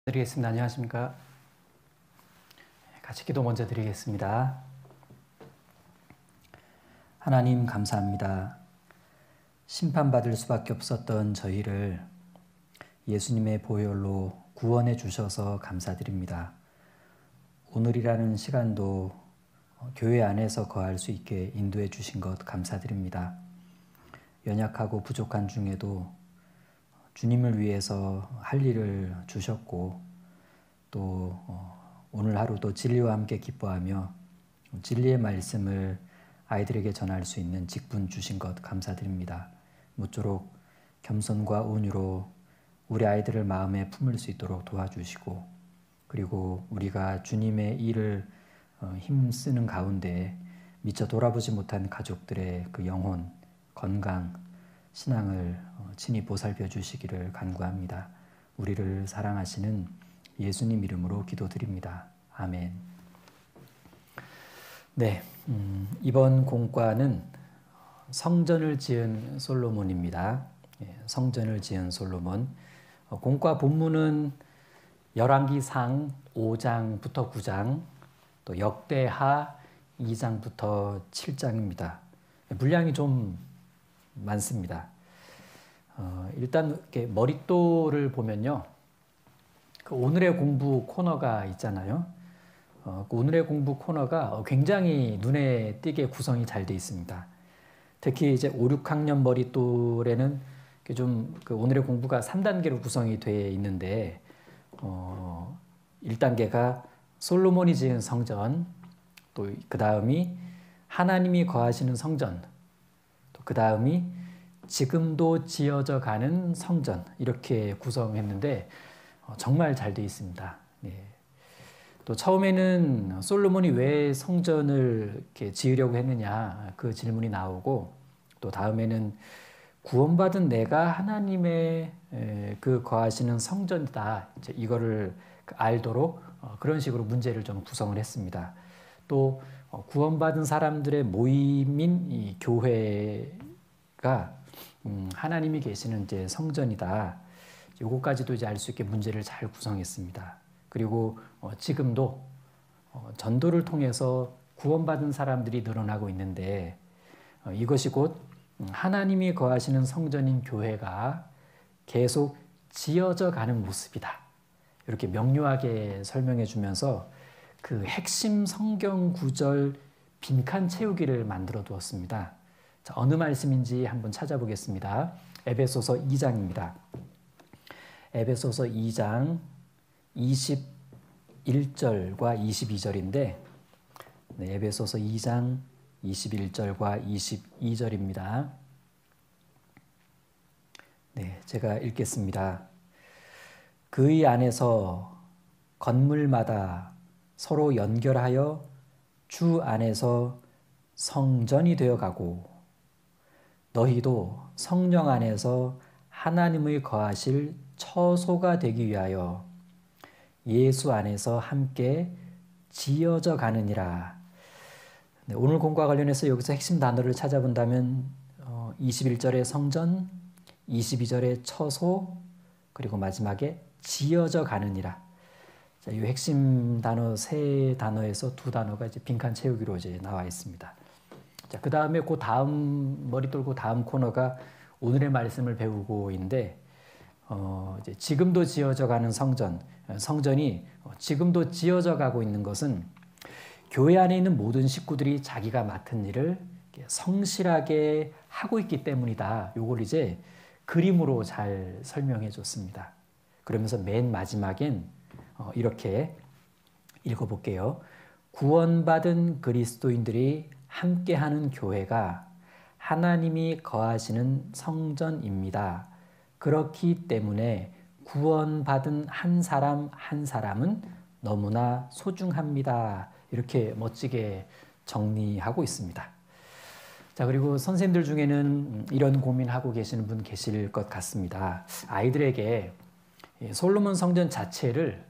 드리겠습니다. 안녕하십니까? 같이 기도 먼저 드리겠습니다. 하나님 감사합니다. 심판받을 수밖에 없었던 저희를 예수님의 보혈로 구원해 주셔서 감사드립니다. 오늘이라는 시간도 교회 안에서 거할 수 있게 인도해 주신 것 감사드립니다. 연약하고 부족한 중에도 주님을 위해서 할 일을 주셨고 또 오늘 하루도 진리와 함께 기뻐하며 진리의 말씀을 아이들에게 전할 수 있는 직분 주신 것 감사드립니다. 모쪼록 겸손과 온유로 우리 아이들을 마음에 품을 수 있도록 도와주시고 그리고 우리가 주님의 일을 힘쓰는 가운데 미처 돌아보지 못한 가족들의 그 영혼, 건강, 신앙을 친히 보살펴 주시기를 간구합니다. 우리를 사랑하시는 예수님 이름으로 기도드립니다. 아멘. 네, 이번 공과는 성전을 지은 솔로몬입니다. 성전을 지은 솔로몬. 공과 본문은 열왕기상 5장부터 9장, 또 역대하 2장부터 7장입니다. 분량이 좀 많습니다. 일단 이렇게 머릿돌을 보면요, 그 오늘의 공부 코너가 있잖아요. 그 오늘의 공부 코너가 굉장히 눈에 띄게 구성이 잘 돼 있습니다. 특히 이제 5, 6학년 머릿돌에는 좀 그 오늘의 공부가 3단계로 구성이 되어 있는데 1단계가 솔로몬이 지은 성전, 또 그 다음이 하나님이 거하시는 성전, 또 그 다음이 지금도 지어져 가는 성전, 이렇게 구성했는데 정말 잘 되어 있습니다. 네. 또 처음에는 솔로몬이 왜 성전을 이렇게 지으려고 했느냐 그 질문이 나오고, 또 다음에는 구원받은 내가 하나님의 그 거하시는 성전이다, 이거를 알도록 그런 식으로 문제를 좀 구성을 했습니다. 또 구원받은 사람들의 모임인 이 교회가 하나님이 계시는 이제 성전이다, 요거까지도 이제 알 수 있게 문제를 잘 구성했습니다. 그리고 지금도 전도를 통해서 구원받은 사람들이 늘어나고 있는데 이것이 곧 하나님이 거하시는 성전인 교회가 계속 지어져 가는 모습이다, 이렇게 명료하게 설명해 주면서 그 핵심 성경 구절 빈칸 채우기를 만들어 두었습니다. 자, 어느 말씀인지 한번 찾아보겠습니다. 에베소서 2장입니다. 에베소서 2장 21절과 22절인데, 네, 에베소서 2장 21절과 22절입니다. 네, 제가 읽겠습니다. 그의 안에서 건물마다 서로 연결하여 주 안에서 성전이 되어가고, 너희도 성령 안에서 하나님의 거하실 처소가 되기 위하여 예수 안에서 함께 지어져 가느니라. 네, 오늘 공부와 관련해서 여기서 핵심 단어를 찾아본다면 21절의 성전, 22절의 처소, 그리고 마지막에 지어져 가느니라. 자, 이 핵심 단어 세 단어에서 두 단어가 이제 빈칸 채우기로 이제 나와 있습니다. 자, 그 다음에 그 다음 머릿돌 그 다음 코너가 오늘의 말씀을 배우고인데, 이제 지금도 지어져 가는 성전, 성전이 지금도 지어져 가고 있는 것은 교회 안에 있는 모든 식구들이 자기가 맡은 일을 성실하게 하고 있기 때문이다. 요걸 이제 그림으로 잘 설명해 줬습니다. 그러면서 맨 마지막엔 이렇게 읽어볼게요. 구원받은 그리스도인들이 함께하는 교회가 하나님이 거하시는 성전입니다. 그렇기 때문에 구원받은 한 사람 한 사람은 너무나 소중합니다. 이렇게 멋지게 정리하고 있습니다. 자, 그리고 선생님들 중에는 이런 고민하고 계시는 분 계실 것 같습니다. 아이들에게 솔로몬 성전 자체를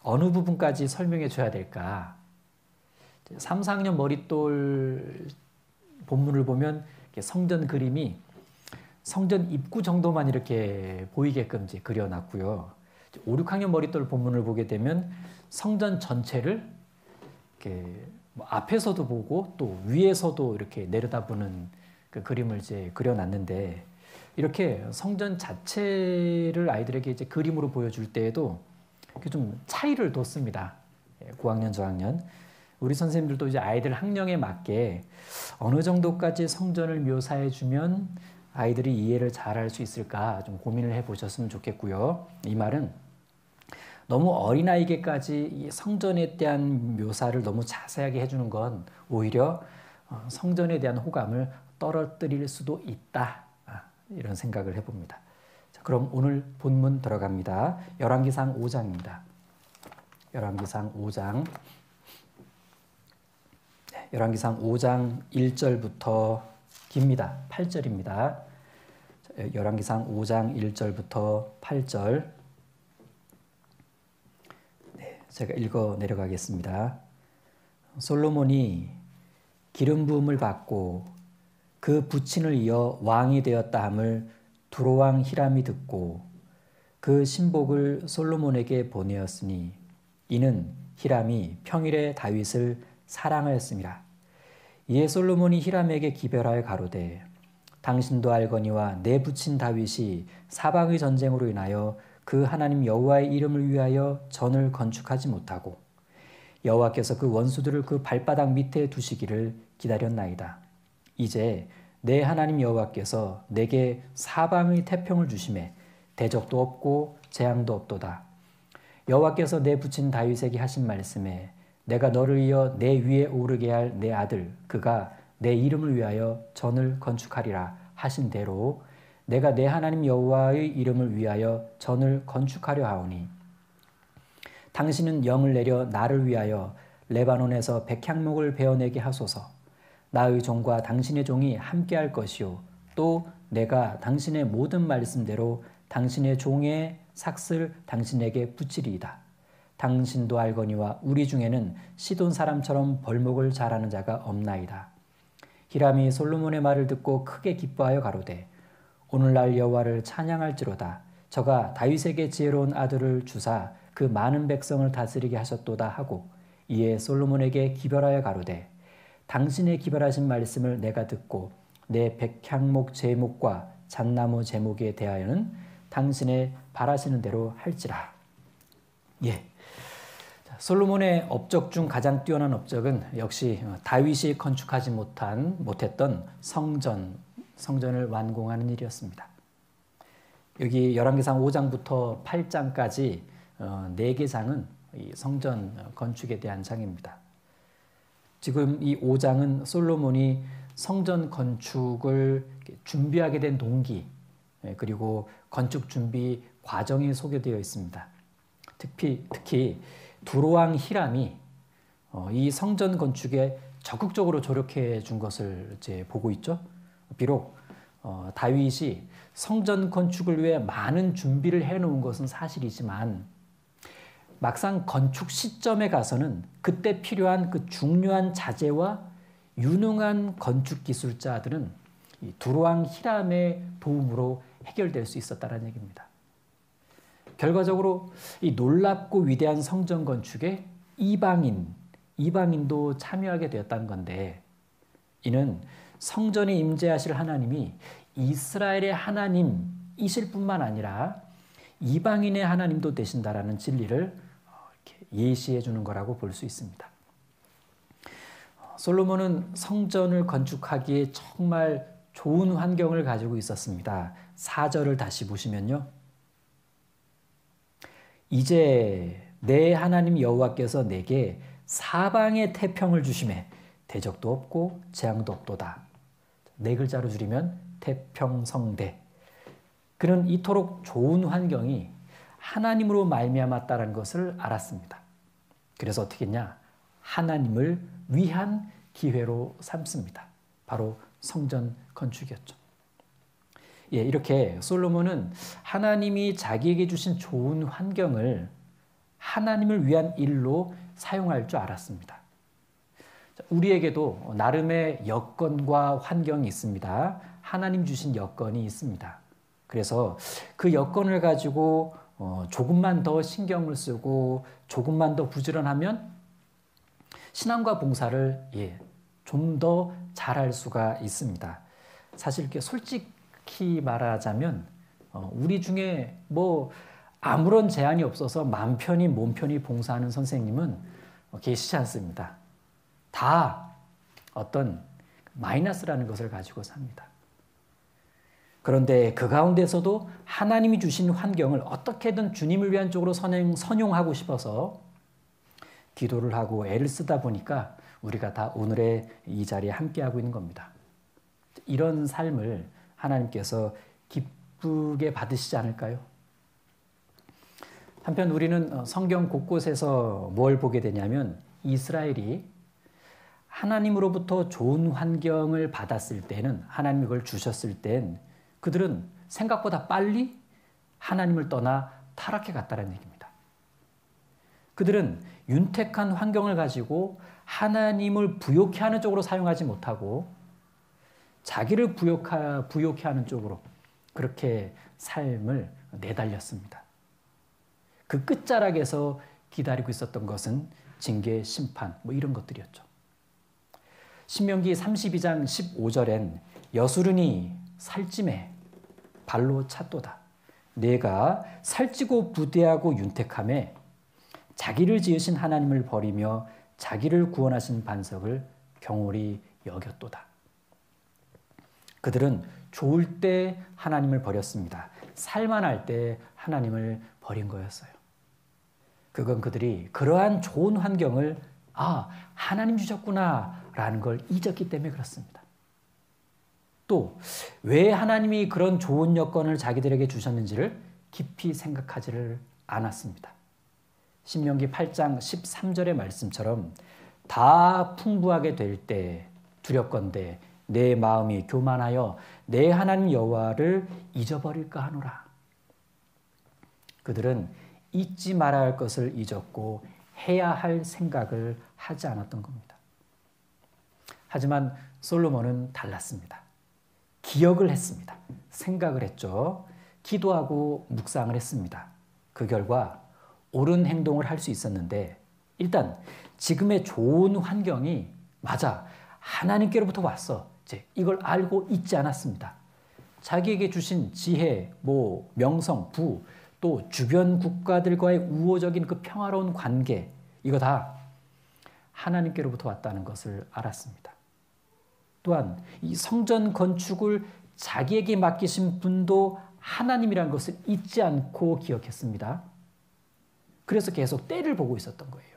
어느 부분까지 설명해 줘야 될까? 3, 4학년 머릿돌 본문을 보면 성전 그림이 성전 입구 정도만 이렇게 보이게끔 이제 그려놨고요. 5, 6학년 머릿돌 본문을 보게 되면 성전 전체를 이렇게 앞에서도 보고 또 위에서도 이렇게 내려다보는 그 그림을 이제 그려놨는데, 이렇게 성전 자체를 아이들에게 이제 그림으로 보여줄 때에도 좀 차이를 뒀습니다. 고학년, 저학년. 우리 선생님들도 이제 아이들 학령에 맞게 어느 정도까지 성전을 묘사해 주면 아이들이 이해를 잘 할 수 있을까 좀 고민을 해보셨으면 좋겠고요. 이 말은 너무 어린아이에게까지 이 성전에 대한 묘사를 너무 자세하게 해주는 건 오히려 성전에 대한 호감을 떨어뜨릴 수도 있다. 이런 생각을 해봅니다. 자, 그럼 오늘 본문 들어갑니다. 열왕기상 5장입니다. 열왕기상 5장. 열왕기상 5장 1절부터 깁니다. 8절입니다. 열왕기상 5장 1절부터 8절. 제가 읽어 내려가겠습니다. 솔로몬이 기름 부음을 받고 그 부친을 이어 왕이 되었다 함을 두로왕 히람이 듣고 그 신복을 솔로몬에게 보내었으니 이는 히람이 평일에 다윗을 사랑하였음이라. 이에 솔로몬이 히람에게 기별하여 가로되 당신도 알거니와 내 부친 다윗이 사방의 전쟁으로 인하여 그 하나님 여호와의 이름을 위하여 전을 건축하지 못하고 여호와께서 그 원수들을 그 발바닥 밑에 두시기를 기다렸나이다. 이제 내 하나님 여호와께서 내게 사방의 태평을 주심에 대적도 없고 재앙도 없도다. 여호와께서 내 부친 다윗에게 하신 말씀에 내가 너를 이어 내 위에 오르게 할 내 아들 그가 내 이름을 위하여 전을 건축하리라 하신 대로 내가 내 하나님 여호와의 이름을 위하여 전을 건축하려 하오니 당신은 영을 내려 나를 위하여 레바논에서 백향목을 베어내게 하소서. 나의 종과 당신의 종이 함께할 것이요 또 내가 당신의 모든 말씀대로 당신의 종의 삭슬 당신에게 붙이리이다. 당신도 알거니와 우리 중에는 시돈 사람처럼 벌목을 잘하는 자가 없나이다. 히람이 솔로몬의 말을 듣고 크게 기뻐하여 가로되 오늘날 여호와를 찬양할지로다. 저가 다윗에게 지혜로운 아들을 주사 그 많은 백성을 다스리게 하셨도다 하고 이에 솔로몬에게 기별하여 가로되 당신의 기별하신 말씀을 내가 듣고 내 백향목 제목과 잣나무 제목에 대하여는 당신의 바라시는 대로 할지라. 예. 솔로몬의 업적 중 가장 뛰어난 업적은 역시 다윗이 건축하지 못했던 성전을 완공하는 일이었습니다. 여기 열왕기상 5장부터 8장까지 4개 장은 이 성전 건축에 대한 장입니다. 지금 이 5장은 솔로몬이 성전 건축을 준비하게 된 동기 그리고 건축 준비 과정이 소개되어 있습니다. 특히 두로왕 히람이 이 성전 건축에 적극적으로 조력해 준 것을 이제 보고 있죠. 비록 다윗이 성전 건축을 위해 많은 준비를 해놓은 것은 사실이지만 막상 건축 시점에 가서는 그때 필요한 그 중요한 자재와 유능한 건축 기술자들은 이 두로왕 히람의 도움으로 해결될 수 있었다는 얘기입니다. 결과적으로 이 놀랍고 위대한 성전 건축에 이방인도 참여하게 되었다는 건데, 이는 성전에 임재하실 하나님이 이스라엘의 하나님이실 뿐만 아니라 이방인의 하나님도 되신다라는 진리를 이렇게 예시해 주는 거라고 볼 수 있습니다. 솔로몬은 성전을 건축하기에 정말 좋은 환경을 가지고 있었습니다. 4절을 다시 보시면요. 이제 내 하나님 여호와께서 내게 사방의 태평을 주심에 대적도 없고 재앙도 없도다. 4글자로 줄이면 태평성대. 그는 이토록 좋은 환경이 하나님으로 말미암았다는 것을 알았습니다. 그래서 어떻게 했냐? 하나님을 위한 기회로 삼습니다. 바로 성전 건축이었죠. 예, 이렇게 솔로몬은 하나님이 자기에게 주신 좋은 환경을 하나님을 위한 일로 사용할 줄 알았습니다. 우리에게도 나름의 여건과 환경이 있습니다. 하나님 주신 여건이 있습니다. 그래서 그 여건을 가지고 조금만 더 신경을 쓰고 조금만 더 부지런하면 신앙과 봉사를 좀 더 잘할 수가 있습니다. 사실 이렇게 솔직히 말하자면 우리 중에 뭐 아무런 제한이 없어서 맘 편히 몸 편히 봉사하는 선생님은 계시지 않습니다. 다 어떤 마이너스라는 것을 가지고 삽니다. 그런데 그 가운데서도 하나님이 주신 환경을 어떻게든 주님을 위한 쪽으로 선용하고 싶어서 기도를 하고 애를 쓰다 보니까 우리가 다 오늘의 이 자리에 함께하고 있는 겁니다. 이런 삶을 하나님께서 기쁘게 받으시지 않을까요? 한편 우리는 성경 곳곳에서 뭘 보게 되냐면 이스라엘이 하나님으로부터 좋은 환경을 받았을 때는, 하나님이 그걸 주셨을 땐 그들은 생각보다 빨리 하나님을 떠나 타락해 갔다는 얘기입니다. 그들은 윤택한 환경을 가지고 하나님을 부욕해 하는 쪽으로 사용하지 못하고 자기를 부욕해 하는 쪽으로 그렇게 삶을 내달렸습니다. 그 끝자락에서 기다리고 있었던 것은 징계, 심판 이런 것들이었죠. 신명기 32장 15절엔 여수르니 살찜해 발로 찼도다. 내가 살찌고 부대하고 윤택함에 자기를 지으신 하나님을 버리며 자기를 구원하신 반석을 경홀히 여겼도다. 그들은 좋을 때 하나님을 버렸습니다. 살만할 때 하나님을 버린 거였어요. 그건 그들이 그러한 좋은 환경을 하나님 주셨구나 라는 걸 잊었기 때문에 그렇습니다. 또 왜 하나님이 그런 좋은 여건을 자기들에게 주셨는지를 깊이 생각하지를 않았습니다. 신명기 8장 13절의 말씀처럼 다 풍부하게 될 때 두렵건대 내 마음이 교만하여 내 하나님 여호와를 잊어버릴까 하노라. 그들은 잊지 말아야 할 것을 잊었고 해야 할 생각을 하지 않았던 겁니다. 하지만 솔로몬은 달랐습니다. 기억을 했습니다. 생각을 했죠. 기도하고 묵상을 했습니다. 그 결과 옳은 행동을 할 수 있었는데 일단 지금의 좋은 환경이 맞아 하나님께로부터 왔어. 이걸 알고 있지 않았습니다. 자기에게 주신 지혜, 명성, 부, 또 주변 국가들과의 우호적인 그 평화로운 관계, 이거 다 하나님께로부터 왔다는 것을 알았습니다. 또한 이 성전 건축을 자기에게 맡기신 분도 하나님이라는 것을 잊지 않고 기억했습니다. 그래서 계속 때를 보고 있었던 거예요.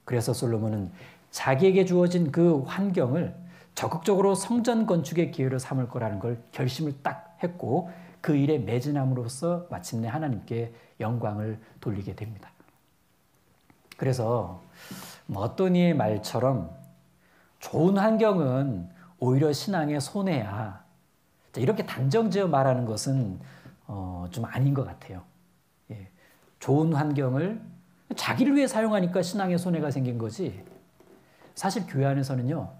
그래서 솔로몬은 자기에게 주어진 그 환경을 적극적으로 성전 건축의 기회로 삼을 거라는 걸 결심을 딱 했고 그 일에 매진함으로써 마침내 하나님께 영광을 돌리게 됩니다. 그래서 어떤 이의 말처럼 좋은 환경은 오히려 신앙의 손해야. 이렇게 단정지어 말하는 것은 좀 아닌 것 같아요. 좋은 환경을 자기를 위해 사용하니까 신앙의 손해가 생긴 거지. 사실 교회 안에서는요.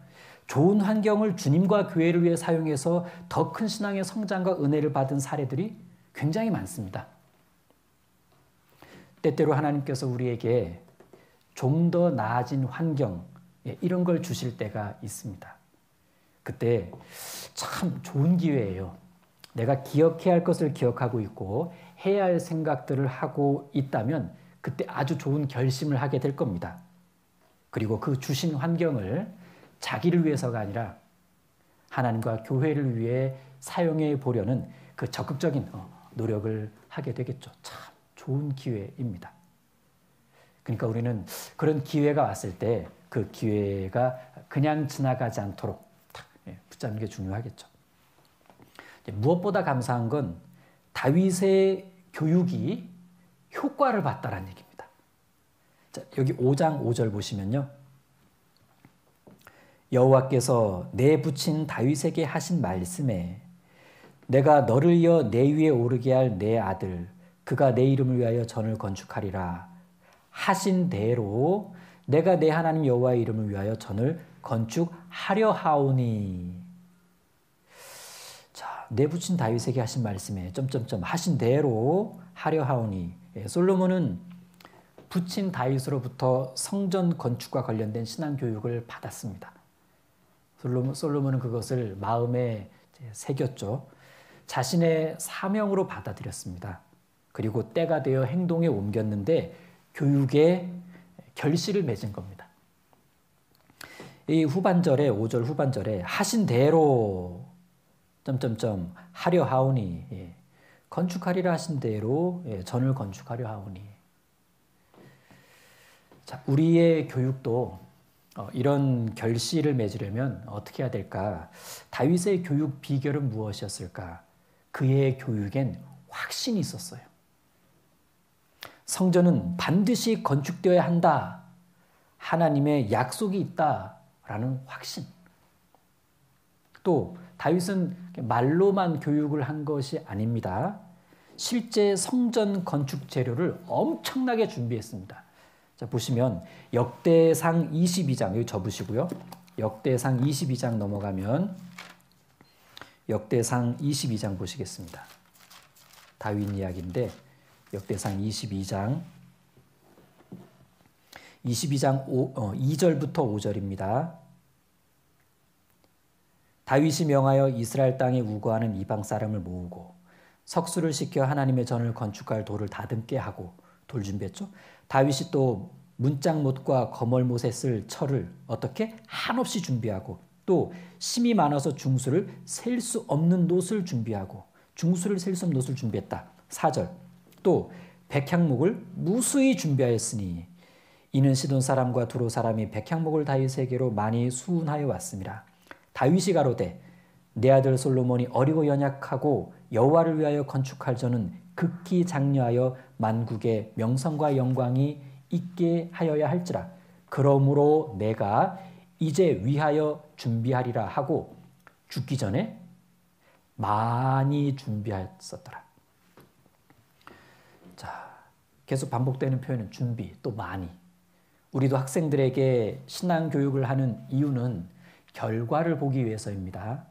좋은 환경을 주님과 교회를 위해 사용해서 더 큰 신앙의 성장과 은혜를 받은 사례들이 굉장히 많습니다. 때때로 하나님께서 우리에게 좀 더 나아진 환경 이런 걸 주실 때가 있습니다. 그때 참 좋은 기회예요. 내가 기억해야 할 것을 기억하고 있고 해야 할 생각들을 하고 있다면 그때 아주 좋은 결심을 하게 될 겁니다. 그리고 그 주신 환경을 자기를 위해서가 아니라 하나님과 교회를 위해 사용해 보려는 그 적극적인 노력을 하게 되겠죠. 참 좋은 기회입니다. 그러니까 우리는 그런 기회가 왔을 때 그 기회가 그냥 지나가지 않도록 붙잡는 게 중요하겠죠. 무엇보다 감사한 건 다윗의 교육이 효과를 봤다는 얘기입니다. 자, 여기 5장 5절 보시면요. 여호와께서 내 부친 다윗에게 하신 말씀에 내가 너를 이어 내 위에 오르게 할 내 아들 그가 내 이름을 위하여 전을 건축하리라 하신 대로 내가 내 하나님 여호와의 이름을 위하여 전을 건축하려 하오니. 자, 내 부친 다윗에게 하신 말씀에 점점점 하신 대로 하려 하오니. 솔로몬은 부친 다윗으로부터 성전 건축과 관련된 신앙 교육을 받았습니다. 솔로몬은 그것을 마음에 새겼죠. 자신의 사명으로 받아들였습니다. 그리고 때가 되어 행동에 옮겼는데 교육에 결실을 맺은 겁니다. 이 후반절에 5절 후반절에 하신 대로 점점점 하려 하오니, 건축하리라 하신 대로 전을 건축하려 하오니. 자, 우리의 교육도 이런 결실을 맺으려면 어떻게 해야 될까? 다윗의 교육 비결은 무엇이었을까? 그의 교육엔 확신이 있었어요. 성전은 반드시 건축되어야 한다. 하나님의 약속이 있다라는 확신. 또 다윗은 말로만 교육을 한 것이 아닙니다. 실제 성전 건축 재료를 엄청나게 준비했습니다. 자, 보시면 역대상 22장, 여기 접으시고요. 역대상 22장 넘어가면 역대상 22장 보시겠습니다. 다윗 이야기인데 역대상 22장 2절부터 5절입니다. 다윗이 명하여 이스라엘 땅에 우거하는 이방 사람을 모으고 석수를 시켜 하나님의 전을 건축할 돌을 다듬게 하고, 돌 준비했죠. 다윗이 또 문짝못과 거멀못에 쓸 철을 어떻게 한없이 준비하고, 또 심이 많아서 중수를 셀 수 없는 놋을 준비하고, 중수를 셀 수 없는 놋을 준비했다. 4절 또 백향목을 무수히 준비하였으니 이는 시돈 사람과 두로 사람이 백향목을 다윗에게로 많이 수운하여 왔습니다. 다윗이 가로되 내 아들 솔로몬이 어리고 연약하고 여호와를 위하여 건축할 전은 극히 장려하여 만국의 명성과 영광이 있게 하여야 할지라. 그러므로 내가 이제 위하여 준비하리라 하고 죽기 전에 많이 준비했었더라. 자, 계속 반복되는 표현은 준비, 또 많이. 우리도 학생들에게 신앙 교육을 하는 이유는 결과를 보기 위해서입니다.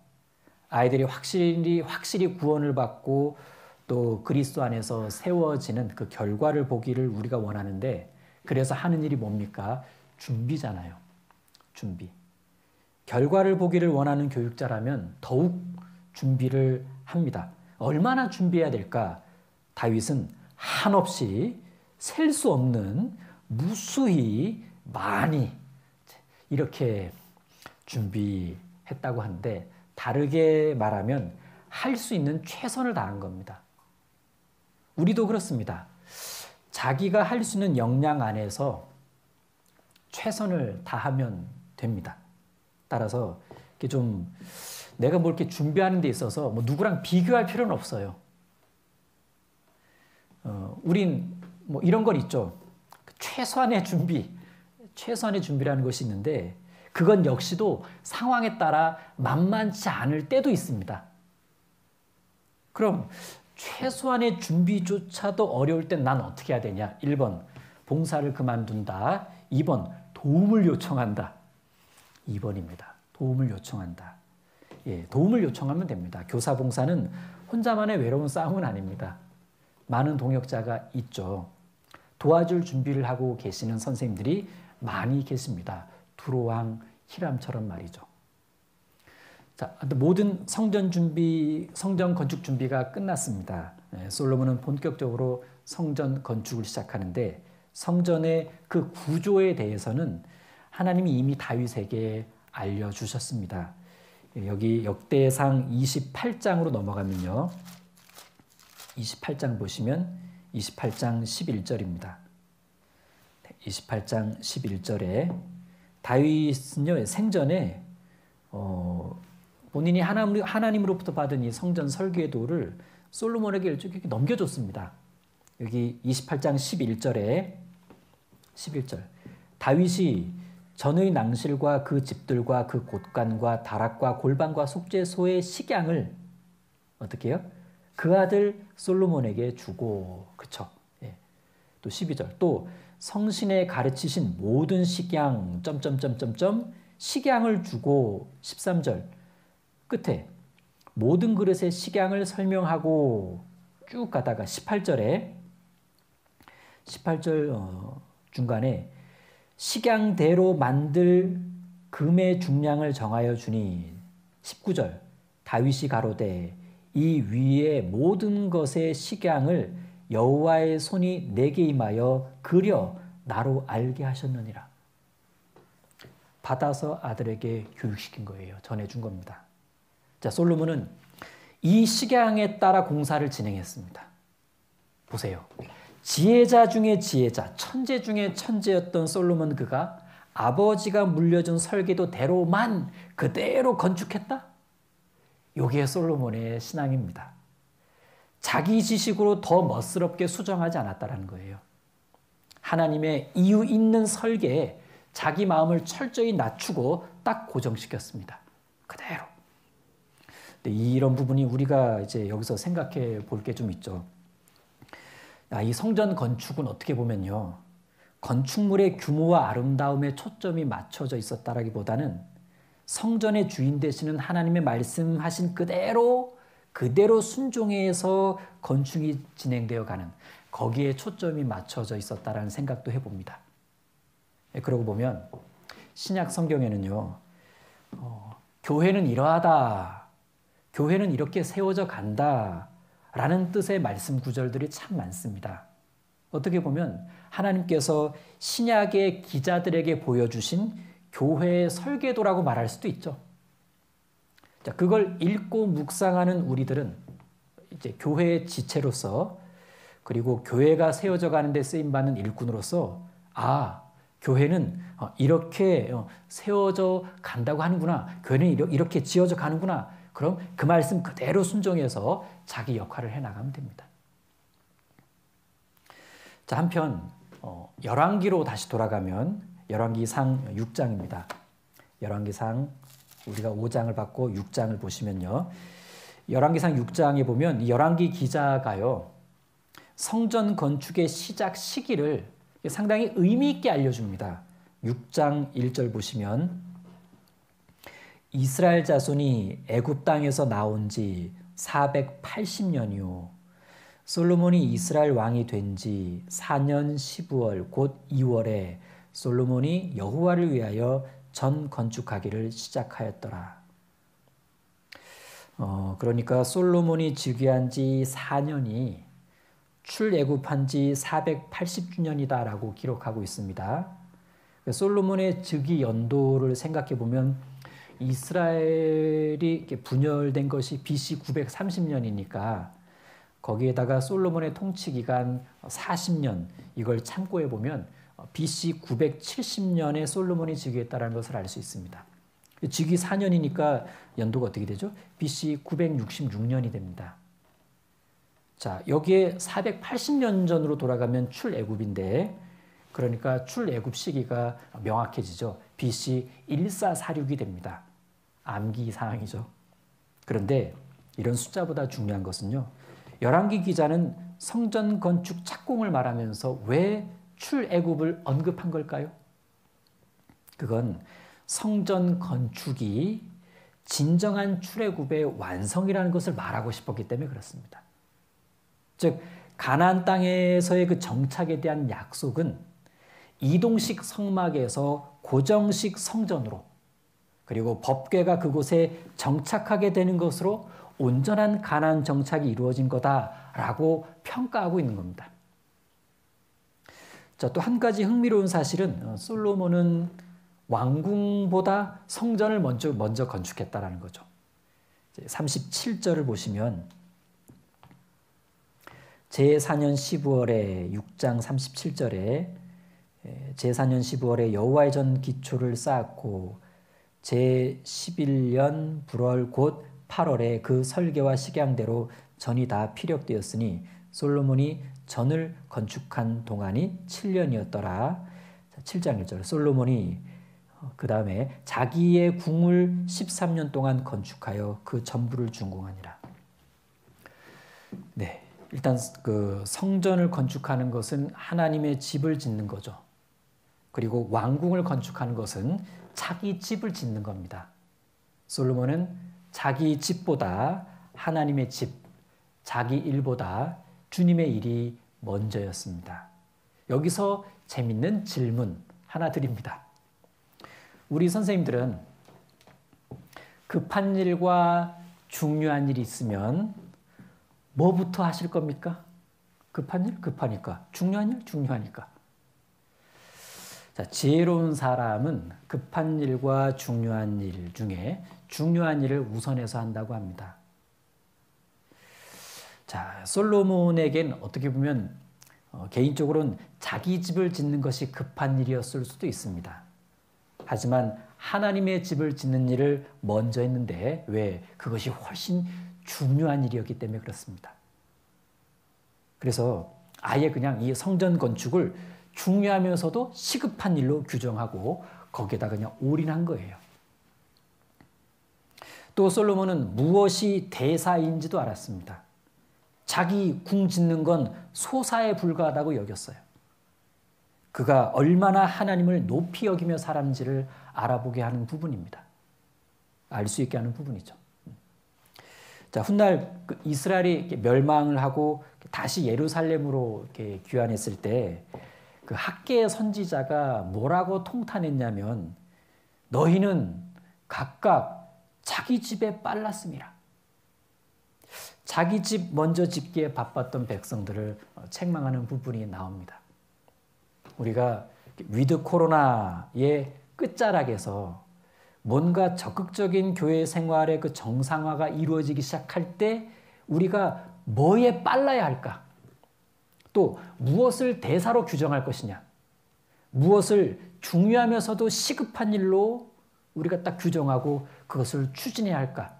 아이들이 확실히 구원을 받고 또 그리스도 안에서 세워지는 그 결과를 보기를 우리가 원하는데, 그래서 하는 일이 뭡니까? 준비잖아요. 준비. 결과를 보기를 원하는 교육자라면 더욱 준비를 합니다. 얼마나 준비해야 될까? 다윗은 한없이 셀 수 없는 무수히 많이 이렇게 준비했다고 하는데, 다르게 말하면 할 수 있는 최선을 다한 겁니다. 우리도 그렇습니다. 자기가 할 수 있는 역량 안에서 최선을 다하면 됩니다. 따라서 이렇게 좀 내가 뭘 이렇게 준비하는 데 있어서 뭐 누구랑 비교할 필요는 없어요. 우린 뭐 이런 건 있죠. 최소한의 준비라는 것이 있는데, 그건 역시도 상황에 따라 만만치 않을 때도 있습니다. 그럼 최소한의 준비조차도 어려울 땐 난 어떻게 해야 되냐? 1번, 봉사를 그만둔다. 2번, 도움을 요청한다. 2번입니다. 도움을 요청한다. 예, 도움을 요청하면 됩니다. 교사 봉사는 혼자만의 외로운 싸움은 아닙니다. 많은 동역자가 있죠. 도와줄 준비를 하고 계시는 선생님들이 많이 계십니다. 두로왕 히람처럼 말이죠. 자, 모든 성전 건축 준비가 끝났습니다. 솔로몬은 본격적으로 성전 건축을 시작하는데, 성전의 그 구조에 대해서는 하나님이 이미 다윗에게 알려주셨습니다. 여기 역대상 28장으로 넘어가면요. 28장 보시면 28장 11절입니다. 28장 11절에 다윗은요, 생전에 본인이 하나님으로부터 받은 이 성전 설계의 도를 솔로몬에게 일찍 넘겨줬습니다. 여기 28장 11절 다윗이 전의 낭실과 그 집들과 그 곳간과 다락과 골방과 속죄소의 식양을 어떻게 해요? 그 아들 솔로몬에게 주고, 그쵸? 예. 또 12절 또 성신에 가르치신 모든 식양 식양을 주고, 13절 끝에 모든 그릇의 식양을 설명하고 쭉 가다가 18절 중간에 식양대로 만들 금의 중량을 정하여 주니 19절 다윗이 가로되 이 위의 모든 것의 식양을 여호와의 손이 내게 임하여 그려 나로 알게 하셨느니라. 받아서 아들에게 교육시킨 거예요. 전해준 겁니다. 자, 솔로몬은 이 식양에 따라 공사를 진행했습니다. 보세요. 지혜자 중에 지혜자, 천재 중에 천재였던 솔로몬 그가 아버지가 물려준 설계도대로만 그대로 건축했다? 이게 솔로몬의 신앙입니다. 자기 지식으로 더 멋스럽게 수정하지 않았다는 거예요. 하나님의 이유 있는 설계에 자기 마음을 철저히 낮추고 딱 고정시켰습니다. 그대로. 근데 이런 부분이 우리가 이제 여기서 생각해 볼 게 좀 있죠. 이 성전 건축은 어떻게 보면요, 건축물의 규모와 아름다움에 초점이 맞춰져 있었다라기보다는 성전의 주인 되시는 하나님의 말씀하신 그대로 순종해서 건축이 진행되어 가는, 거기에 초점이 맞춰져 있었다라는 생각도 해봅니다. 그러고 보면 신약 성경에는요, 교회는 이러하다, 교회는 이렇게 세워져 간다 라는 뜻의 말씀 구절들이 참 많습니다. 어떻게 보면 하나님께서 신약의 기자들에게 보여주신 교회의 설계도라고 말할 수도 있죠. 자, 그걸 읽고 묵상하는 우리들은 이제 교회의 지체로서, 그리고 교회가 세워져 가는 데 쓰임받는 일꾼으로서, 교회는 이렇게 세워져 간다고 하는구나, 교회는 이렇게 지어져 가는구나, 그럼 그 말씀 그대로 순종해서 자기 역할을 해나가면 됩니다. 자, 한편 열왕기로 다시 돌아가면 열왕기상 6장입니다. 열왕기상 우리가 5장을 받고 6장을 보시면요, 열왕기상 6장에 보면 열왕기 기자가요, 성전 건축의 시작 시기를 상당히 의미 있게 알려줍니다. 6장 1절 보시면 이스라엘 자손이 애굽 땅에서 나온 지 480년이요 솔로몬이 이스라엘 왕이 된 지 4년 12월 곧 2월에 솔로몬이 여호와를 위하여 전 건축하기를 시작하였더라. 그러니까 솔로몬이 즉위한 지 4년이 출애굽한 지 480주년이다라고 기록하고 있습니다. 솔로몬의 즉위 연도를 생각해 보면 이스라엘이 분열된 것이 BC 930년이니까 거기에다가 솔로몬의 통치 기간 40년, 이걸 참고해 보면 BC 970년에 솔로몬이 즉위했다는 것을 알 수 있습니다. 즉위 4년이니까 연도가 어떻게 되죠? BC 966년이 됩니다. 자, 여기에 480년 전으로 돌아가면 출애굽인데, 그러니까 출애굽 시기가 명확해지죠. BC 1446이 됩니다. 암기 사항이죠. 그런데 이런 숫자보다 중요한 것은요, 열왕기 기자는 성전 건축 착공을 말하면서 왜 출애굽을 언급한 걸까요? 그건 성전 건축이 진정한 출애굽의 완성이라는 것을 말하고 싶었기 때문에 그렇습니다. 즉 가나안 땅에서의 그 정착에 대한 약속은 이동식 성막에서 고정식 성전으로, 그리고 법궤가 그곳에 정착하게 되는 것으로 온전한 가나안 정착이 이루어진 거다라고 평가하고 있는 겁니다. 자, 또 한 가지 흥미로운 사실은 솔로몬은 왕궁보다 성전을 먼저 건축했다라는 거죠. 37절을 보시면 제4년 15월에 6장 37절에 제4년 15월에 여호와의 전 기초를 쌓았고 제11년 불월 곧 8월에 그 설계와 식양대로 전이 다 피력되었으니 솔로몬이 전을 건축한 동안이 7년이었더라. 7장 1절 솔로몬이 그 다음에 자기의 궁을 13년 동안 건축하여 그 전부를 준공하니라. 네, 일단 그 성전을 건축하는 것은 하나님의 집을 짓는 거죠. 그리고 왕궁을 건축하는 것은 자기 집을 짓는 겁니다. 솔로몬은 자기 집보다 하나님의 집, 자기 일보다 주님의 일이 먼저였습니다. 여기서 재밌는 질문 하나 드립니다. 우리 선생님들은 급한 일과 중요한 일이 있으면 뭐부터 하실 겁니까? 급한 일? 급하니까. 중요한 일? 중요하니까. 자, 지혜로운 사람은 급한 일과 중요한 일 중에 중요한 일을 우선해서 한다고 합니다. 자, 솔로몬에겐 어떻게 보면 개인적으로는 자기 집을 짓는 것이 급한 일이었을 수도 있습니다. 하지만 하나님의 집을 짓는 일을 먼저 했는데 왜? 그것이 훨씬 중요한 일이었기 때문에 그렇습니다. 그래서 아예 그냥 이 성전 건축을 중요하면서도 시급한 일로 규정하고 거기에다 그냥 올인한 거예요. 또 솔로몬은 무엇이 대사인지도 알았습니다. 자기 궁 짓는 건 소사에 불과하다고 여겼어요. 그가 얼마나 하나님을 높이 여기며 살았는지를 알아보게 하는 부분입니다. 알 수 있게 하는 부분이죠. 자, 훗날 이스라엘이 멸망을 하고 다시 예루살렘으로 이렇게 귀환했을 때 그 학개의 선지자가 뭐라고 통탄했냐면 너희는 각각 자기 집에 빨랐음이라. 자기 집 먼저 짓기에 바빴던 백성들을 책망하는 부분이 나옵니다. 우리가 위드 코로나의 끝자락에서 뭔가 적극적인 교회 생활의 그 정상화가 이루어지기 시작할 때 우리가 뭐에 빨라야 할까? 또 무엇을 대사로 규정할 것이냐? 무엇을 중요하면서도 시급한 일로 우리가 딱 규정하고 그것을 추진해야 할까?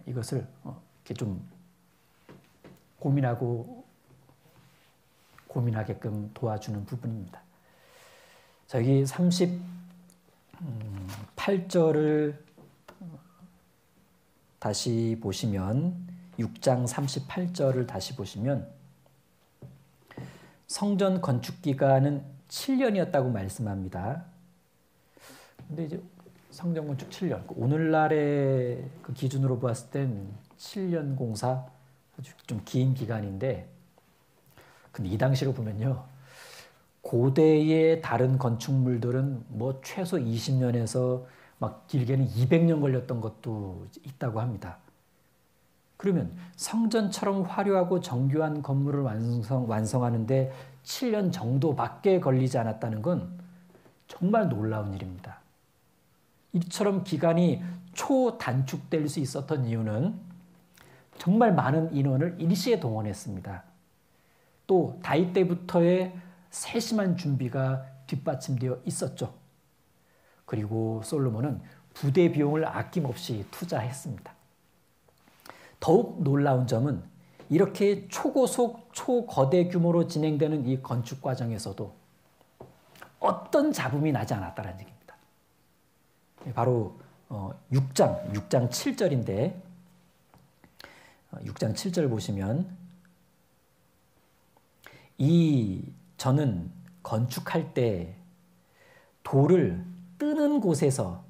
이것을 이렇게 좀 고민하게끔 도와주는 부분입니다. 자, 여기 38절을 다시 보시면 6장 38절을 다시 보시면 성전 건축 기간은 7년이었다고 말씀합니다. 근데 이제 성전 건축 7년, 오늘날의 그 기준으로 봤을 땐 7년 공사 아주 좀 긴 기간인데, 근데 이 당시로 보면요, 고대의 다른 건축물들은 뭐 최소 20년에서 막 길게는 200년 걸렸던 것도 있다고 합니다. 그러면 성전처럼 화려하고 정교한 건물을 완성하는데 7년 정도밖에 걸리지 않았다는 건 정말 놀라운 일입니다. 이처럼 기간이 초단축될 수 있었던 이유는 정말 많은 인원을 일시에 동원했습니다. 또 다윗 때부터의 세심한 준비가 뒷받침되어 있었죠. 그리고 솔로몬은 부대 비용을 아낌없이 투자했습니다. 더욱 놀라운 점은 이렇게 초고속, 초거대 규모로 진행되는 이 건축 과정에서도 어떤 잡음이 나지 않았다는 얘기입니다. 바로 6장 7절인데 6장 7절 보시면 저는 건축할 때 돌을 뜨는 곳에서,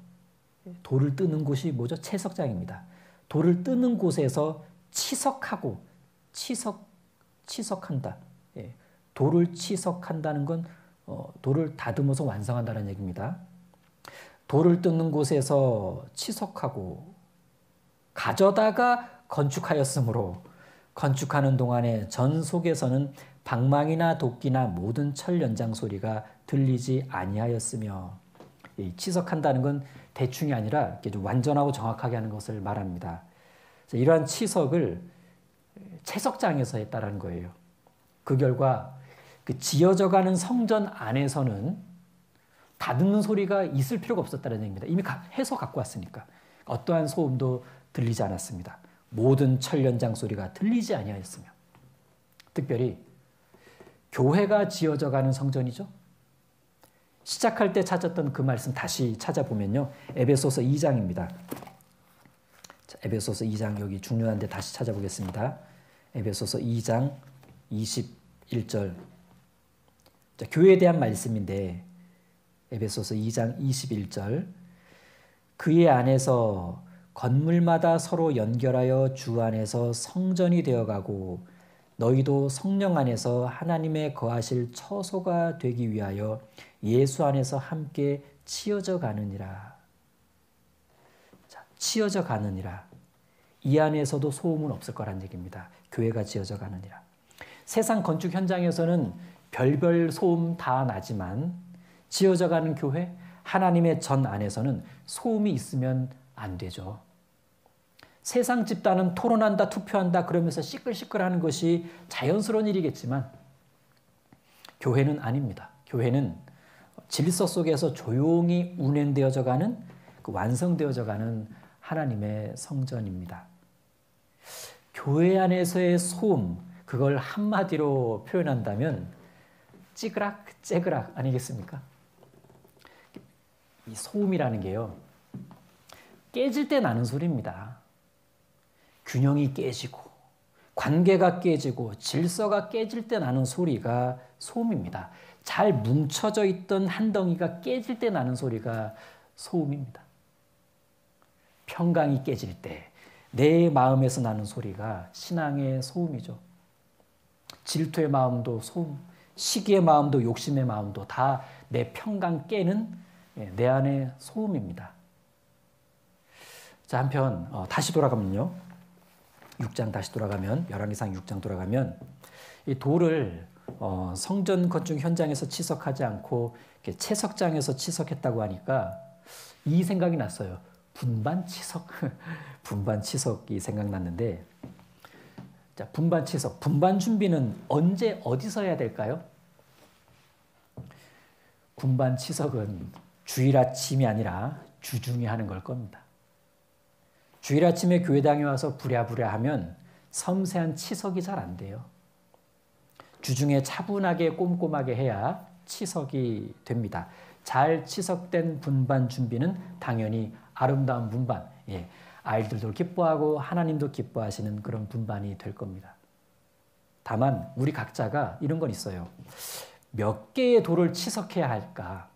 돌을 뜨는 곳이 뭐죠? 채석장입니다. 돌을 뜨는 곳에서 치석한다. 예. 돌을 치석한다는 건 돌을 다듬어서 완성한다는 얘기입니다. 돌을 뜨는 곳에서 치석하고 가져다가 건축하였으므로 건축하는 동안에 전 속에서는 방망이나 도끼나 모든 철 연장 소리가 들리지 아니하였으며, 치석한다는 건 대충이 아니라 이렇게 좀 완전하고 정확하게 하는 것을 말합니다. 이러한 치석을 채석장에서 했다는 거예요. 그 결과 그 지어져가는 성전 안에서는 다듬는 소리가 있을 필요가 없었다는 얘기입니다. 이미 해서 갖고 왔으니까 어떠한 소음도 들리지 않았습니다. 모든 철 연장 소리가 들리지 아니하였으며, 특별히 교회가 지어져가는 성전이죠. 시작할 때 찾았던 그 말씀 다시 찾아보면요, 에베소서 2장입니다. 자, 에베소서 2장, 여기 중요한데 다시 찾아보겠습니다. 에베소서 2장 21절. 자, 교회에 대한 말씀인데 에베소서 2장 21절. 그의 안에서 건물마다 서로 연결하여 주 안에서 성전이 되어가고 너희도 성령 안에서 하나님의 거하실 처소가 되기 위하여 예수 안에서 함께 치어져 가느니라. 자, 치어져 가느니라. 이 안에서도 소음은 없을 거란 얘기입니다. 교회가 지어져 가느니라. 세상 건축 현장에서는 별별 소음 다 나지만 지어져 가는 교회, 하나님의 전 안에서는 소음이 있으면 안 되죠. 세상 집단은 토론한다, 투표한다 그러면서 시끌시끌하는 것이 자연스러운 일이겠지만 교회는 아닙니다. 교회는 질서 속에서 조용히 운행되어져 가는, 완성되어져 가는 하나님의 성전입니다. 교회 안에서의 소음, 그걸 한마디로 표현한다면 찌그락, 째그락 아니겠습니까? 이 소음이라는 게요, 깨질 때 나는 소리입니다. 균형이 깨지고 관계가 깨지고 질서가 깨질 때 나는 소리가 소음입니다. 잘 뭉쳐져 있던 한 덩이가 깨질 때 나는 소리가 소음입니다. 평강이 깨질 때 내 마음에서 나는 소리가 신앙의 소음이죠. 질투의 마음도 소음, 시기의 마음도 욕심의 마음도 다 내 평강 깨는 내 안의 소음입니다. 자, 한편 다시 돌아가면요. 6장 다시 돌아가면, 열왕기상 6장 돌아가면 이 돌을 성전 건축 현장에서 치석하지 않고 이렇게 채석장에서 치석했다고 하니까 이 생각이 났어요. 분반 치석. 분반 치석이 생각났는데, 자, 분반 치석, 분반 준비는 언제 어디서 해야 될까요? 분반 치석은 주일 아침이 아니라 주중에 하는 걸 겁니다. 주일 아침에 교회당에 와서 부랴부랴 하면 섬세한 치석이 잘 안 돼요. 주중에 차분하게 꼼꼼하게 해야 치석이 됩니다. 잘 치석된 분반 준비는 당연히 아름다운 분반, 아이들도 기뻐하고 하나님도 기뻐하시는 그런 분반이 될 겁니다. 다만 우리 각자가 이런 건 있어요. 몇 개의 돌을 치석해야 할까?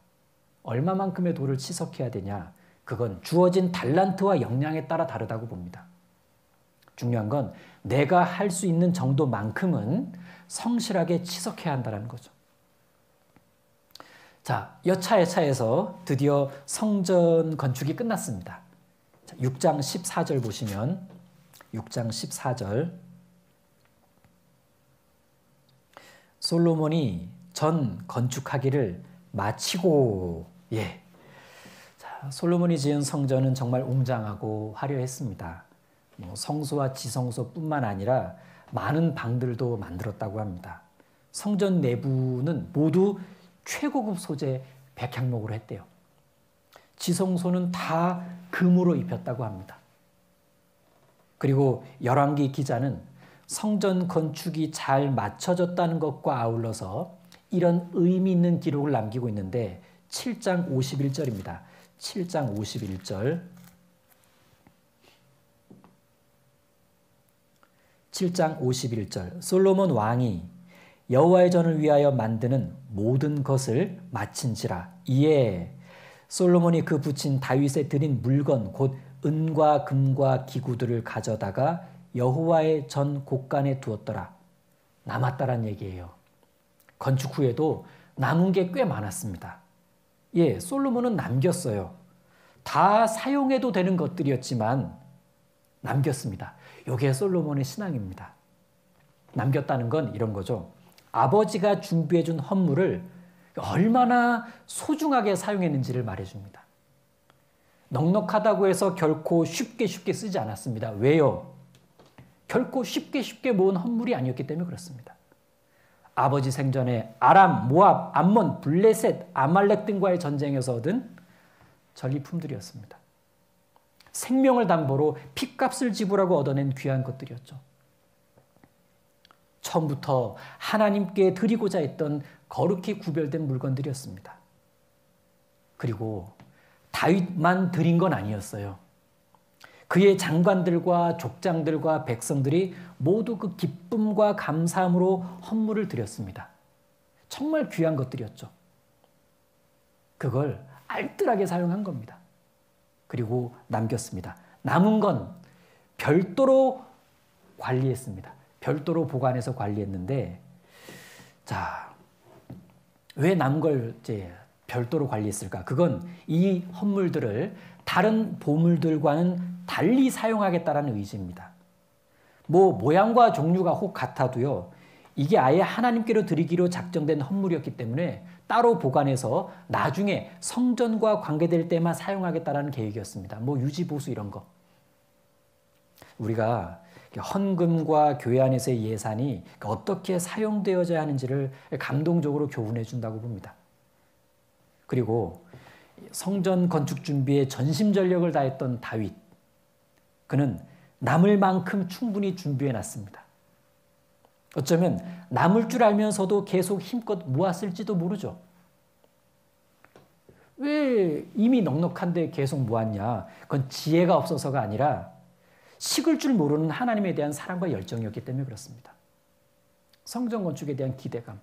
얼마만큼의 돌을 치석해야 되냐? 그건 주어진 달란트와 역량에 따라 다르다고 봅니다. 중요한 건 내가 할 수 있는 정도만큼은 성실하게 치석해야 한다는 거죠. 자, 여차여차해서 드디어 성전 건축이 끝났습니다. 자, 6장 14절 보시면 6장 14절 솔로몬이 전 건축하기를 마치고 자, 솔로몬이 지은 성전은 정말 웅장하고 화려했습니다. 성소와 지성소뿐만 아니라 많은 방들도 만들었다고 합니다. 성전 내부는 모두 최고급 소재 백향목으로 했대요. 지성소는 다 금으로 입혔다고 합니다. 그리고 열왕기 기자는 성전 건축이 잘 맞춰졌다는 것과 아울러서 이런 의미 있는 기록을 남기고 있는데 7장 51절입니다. 7장 51절. 7장 51절. 솔로몬 왕이 여호와의 전을 위하여 만드는 모든 것을 마친지라. 이에 솔로몬이 그 붙인 다윗에 드린 물건 곧 은과 금과 기구들을 가져다가 여호와의 전 곳간에 두었더라. 남았다란 얘기예요. 건축 후에도 남은 게 꽤 많았습니다. 솔로몬은 남겼어요. 다 사용해도 되는 것들이었지만 남겼습니다. 이게 솔로몬의 신앙입니다. 남겼다는 건 이런 거죠. 아버지가 준비해준 헌물을 얼마나 소중하게 사용했는지를 말해줍니다. 넉넉하다고 해서 결코 쉽게 쓰지 않았습니다. 왜요? 결코 쉽게 모은 헌물이 아니었기 때문에 그렇습니다. 아버지 생전에 아람, 모압, 암몬, 블레셋, 아말렉 등과의 전쟁에서 얻은 전리품들이었습니다. 생명을 담보로 핏값을 지불하고 얻어낸 귀한 것들이었죠. 처음부터 하나님께 드리고자 했던 거룩히 구별된 물건들이었습니다. 그리고 다윗만 드린 건 아니었어요. 그의 장관들과 족장들과 백성들이 모두 그 기쁨과 감사함으로 헌물을 드렸습니다. 정말 귀한 것들이었죠. 그걸 알뜰하게 사용한 겁니다. 그리고 남겼습니다. 남은 건 별도로 관리했습니다. 별도로 보관해서 관리했는데, 자, 왜 남은 걸 이제 별도로 관리했을까? 그건 이 헌물들을 다른 보물들과는 달리 사용하겠다라는 의지입니다. 뭐 모양과 종류가 혹 같아도요, 이게 아예 하나님께로 드리기로 작정된 헌물이었기 때문에 따로 보관해서 나중에 성전과 관계될 때만 사용하겠다라는 계획이었습니다. 뭐 유지보수 이런 거. 우리가 헌금과 교회 안에서의 예산이 어떻게 사용되어져야 하는지를 감동적으로 교훈해 준다고 봅니다. 그리고 성전 건축 준비에 전심전력을 다했던 다윗, 그는 남을 만큼 충분히 준비해 놨습니다. 어쩌면 남을 줄 알면서도 계속 힘껏 모았을지도 모르죠. 왜 이미 넉넉한데 계속 모았냐? 그건 지혜가 없어서가 아니라 식을 줄 모르는 하나님에 대한 사랑과 열정이었기 때문에 그렇습니다. 성전 건축에 대한 기대감.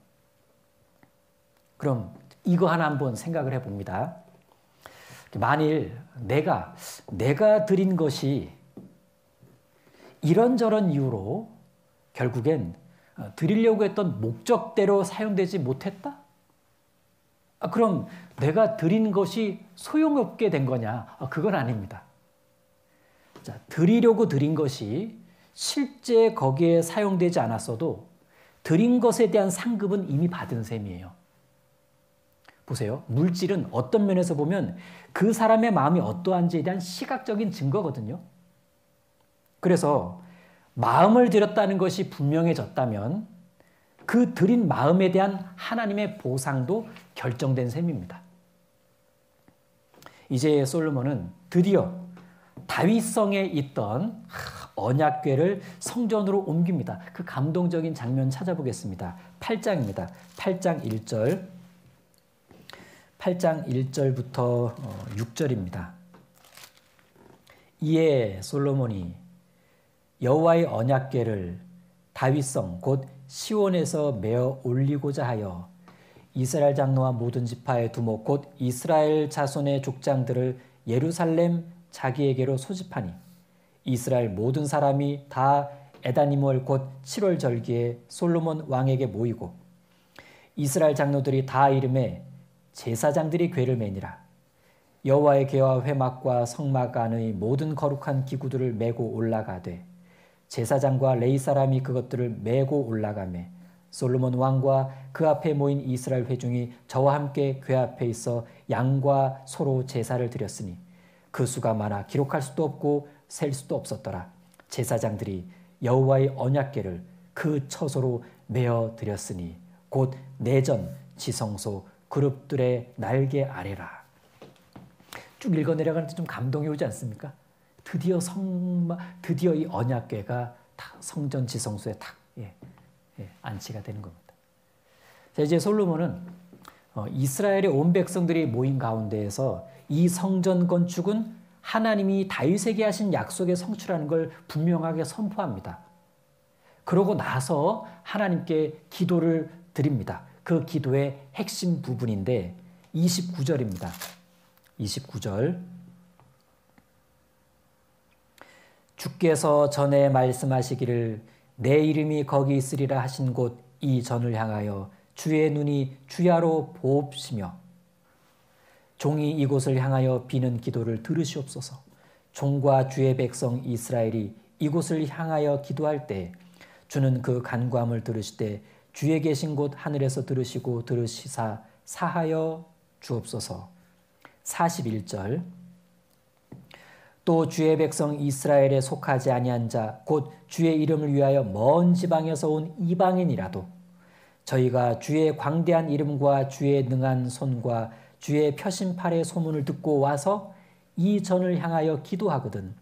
그럼 이거 하나 한번 생각을 해봅니다. 만일 내가 드린 것이 이런저런 이유로 결국엔 드리려고 했던 목적대로 사용되지 못했다? 그럼 내가 드린 것이 소용없게 된 거냐? 그건 아닙니다. 자, 드리려고 드린 것이 실제 거기에 사용되지 않았어도 드린 것에 대한 상급은 이미 받은 셈이에요. 보세요. 물질은 어떤 면에서 보면 그 사람의 마음이 어떠한지에 대한 시각적인 증거거든요. 그래서 마음을 드렸다는 것이 분명해졌다면 그 드린 마음에 대한 하나님의 보상도 결정된 셈입니다. 이제 솔로몬은 드디어 다윗성에 있던 언약궤를 성전으로 옮깁니다. 그 감동적인 장면 찾아보겠습니다. 8장입니다. 8장 1절. 8장 1절부터 6절입니다. 이에 솔로몬이 여호와의 언약궤를 다윗성 곧 시온에서 메어 올리고자 하여 이스라엘 장로와 모든 지파의 두목 곧 이스라엘 자손의 족장들을 예루살렘 자기에게로 소집하니 이스라엘 모든 사람이 다 에다니몰 곧 7월 절기에 솔로몬 왕에게 모이고 이스라엘 장로들이 다 이름에 제사장들이 궤를 매니라. 여호와의 궤와 회막과 성막 안의 모든 거룩한 기구들을 메고 올라가되 제사장과 레위 사람이 그것들을 메고 올라가매 솔로몬 왕과 그 앞에 모인 이스라엘 회중이 저와 함께 궤 앞에 있어 양과 소로 제사를 드렸으니 그 수가 많아 기록할 수도 없고 셀 수도 없었더라. 제사장들이 여호와의 언약궤를 그 처소로 메어 드렸으니 곧 내전 지성소 그룹들의 날개 아래라. 쭉 읽어 내려가는데 좀 감동이 오지 않습니까? 드디어 이 언약궤가 다 성전 지성소에 딱 안치가 되는 겁니다. 자, 이제 솔로몬은 이스라엘의 온 백성들이 모인 가운데에서 이 성전 건축은 하나님이 다윗에게 하신 약속의 성취라는 걸 분명하게 선포합니다. 그러고 나서 하나님께 기도를 드립니다. 그 기도의 핵심 부분인데 29절입니다. 29절. 주께서 전에 말씀하시기를 내 이름이 거기 있으리라 하신 곳 이 전을 향하여 주의 눈이 주야로 보옵시며 종이 이곳을 향하여 비는 기도를 들으시옵소서. 종과 주의 백성 이스라엘이 이곳을 향하여 기도할 때 주는 그 간구함을 들으시되 주의 계신 곳 하늘에서 들으시고 들으시사 사하여 주옵소서. 41절. 또 주의 백성 이스라엘에 속하지 아니한 자 곧 주의 이름을 위하여 먼 지방에서 온 이방인이라도 저희가 주의 광대한 이름과 주의 능한 손과 주의 펴신팔의 소문을 듣고 와서 이 전을 향하여 기도하거든